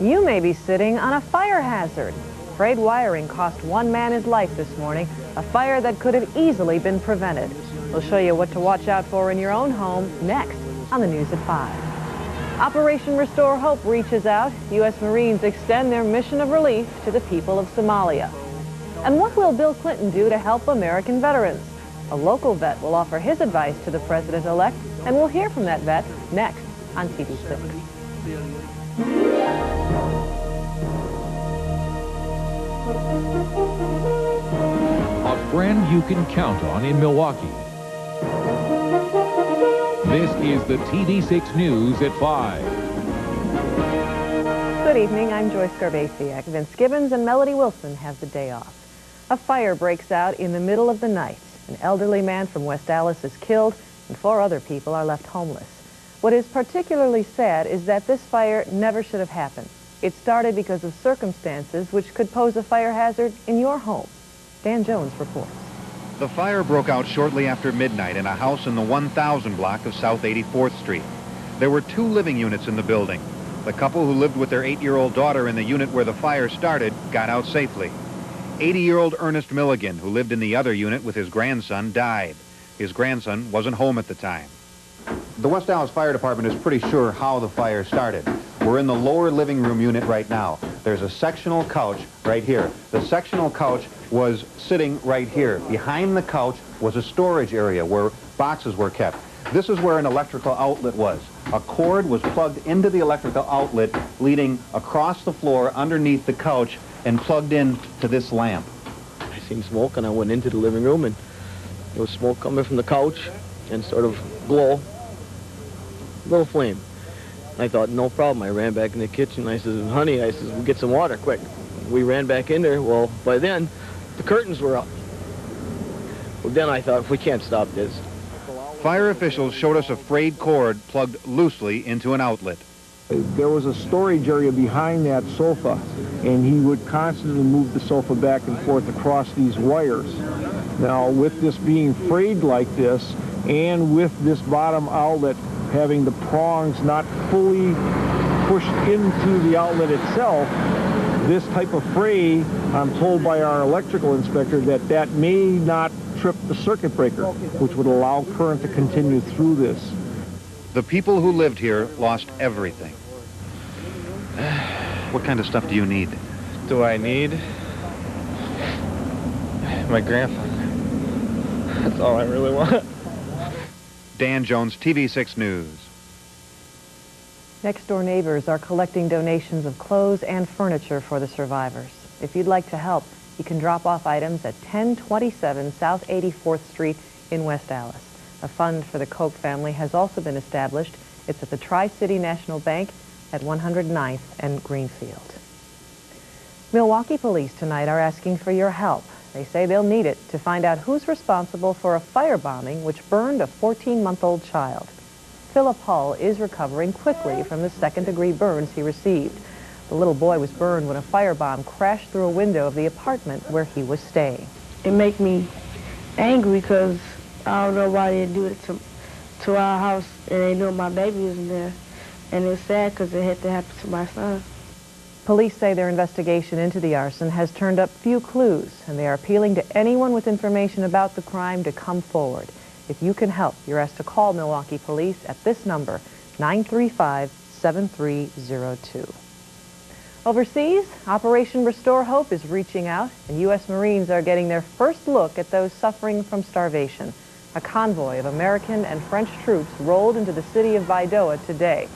You may be sitting on a fire hazard. Frayed wiring cost one man his life this morning, a fire that could have easily been prevented. We'll show you what to watch out for in your own home next on the News at 5. Operation Restore Hope reaches out. U.S. Marines extend their mission of relief to the people of Somalia. And what will Bill Clinton do to help American veterans? A local vet will offer his advice to the president-elect, and we'll hear from that vet next on TV6. A friend you can count on in Milwaukee. This is the TV6 News at 5. Good evening, I'm Joyce Garbaciek. Vince Gibbons and Melody Wilson have the day off. A fire breaks out in the middle of the night. An elderly man from West Allis is killed, and 4 other people are left homeless. What is particularly sad is that this fire never should have happened. It started because of circumstances which could pose a fire hazard in your home. Dan Jones reports. The fire broke out shortly after midnight in a house in the 1000 block of South 84th Street. There were 2 living units in the building. The couple who lived with their 8-year-old daughter in the unit where the fire started got out safely. 80-year-old Ernest Milligan, who lived in the other unit with his grandson, died. His grandson wasn't home at the time. The West Allis Fire Department is pretty sure how the fire started. We're in the lower living room unit right now. There's a sectional couch right here. The sectional couch was sitting right here. Behind the couch was a storage area where boxes were kept. This is where an electrical outlet was. A cord was plugged into the electrical outlet, leading across the floor underneath the couch and plugged in to this lamp. I seen smoke and I went into the living room and there was smoke coming from the couch and sort of glow, little flame. I thought, no problem. I ran back in the kitchen. I said, honey, I said, we'll get some water quick. We ran back in there. Well, by then, the curtains were up. Well, then I thought, we can't stop this. Fire officials showed us a frayed cord plugged loosely into an outlet. There was a storage area behind that sofa, and he would constantly move the sofa back and forth across these wires. Now, with this being frayed like this, and with this bottom outlet having the prongs not fully pushed into the outlet itself, this type of fray, I'm told by our electrical inspector that may not trip the circuit breaker, which would allow current to continue through this. The people who lived here lost everything. What kind of stuff do you need? Do I need? My grandfather. That's all I really want. Dan Jones, TV6 News. Next-door neighbors are collecting donations of clothes and furniture for the survivors. If you'd like to help, you can drop off items at 1027 South 84th Street in West Allis. A fund for the Koch family has also been established. It's at the Tri-City National Bank at 109th and Greenfield. Milwaukee police tonight are asking for your help. They say they'll need it to find out who's responsible for a firebombing which burned a 14-month-old child. Philip Hull is recovering quickly from the second-degree burns he received. The little boy was burned when a firebomb crashed through a window of the apartment where he was staying. It makes me angry because I don't know why they do it to our house and they know my baby isn't there. And it's sad because it had to happen to my son. Police say their investigation into the arson has turned up few clues, and they are appealing to anyone with information about the crime to come forward. If you can help, you're asked to call Milwaukee Police at this number, 935-7302. Overseas, Operation Restore Hope is reaching out, and U.S. Marines are getting their first look at those suffering from starvation. A convoy of American and French troops rolled into the city of Baidoa today.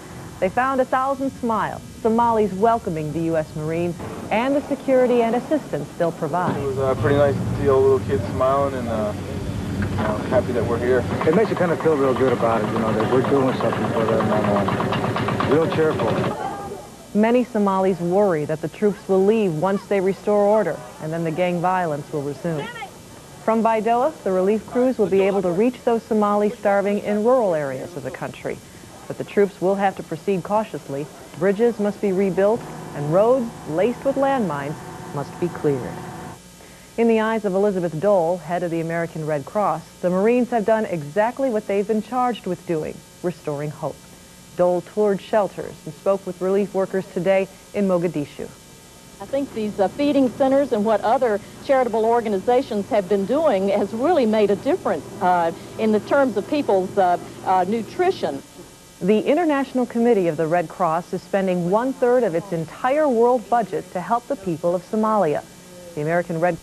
They found 1,000 smiles, Somalis welcoming the U.S. Marines and the security and assistance they'll provide. It was pretty nice to see all the little kids smiling and happy that we're here. It makes you kind of feel real good about it, you know, that we're doing something for them and real cheerful. Many Somalis worry that the troops will leave once they restore order, and then the gang violence will resume. From Baidoa, the relief crews will be able to reach those Somalis starving in rural areas of the country. But the troops will have to proceed cautiously. Bridges must be rebuilt, and roads laced with landmines must be cleared. In the eyes of Elizabeth Dole, head of the American Red Cross, the Marines have done exactly what they've been charged with doing, restoring hope. Dole toured shelters and spoke with relief workers today in Mogadishu. I think these feeding centers and what other charitable organizations have been doing has really made a difference in the terms of people's nutrition. The International Committee of the Red Cross is spending 1/3 of its entire world budget to help the people of Somalia. The American Red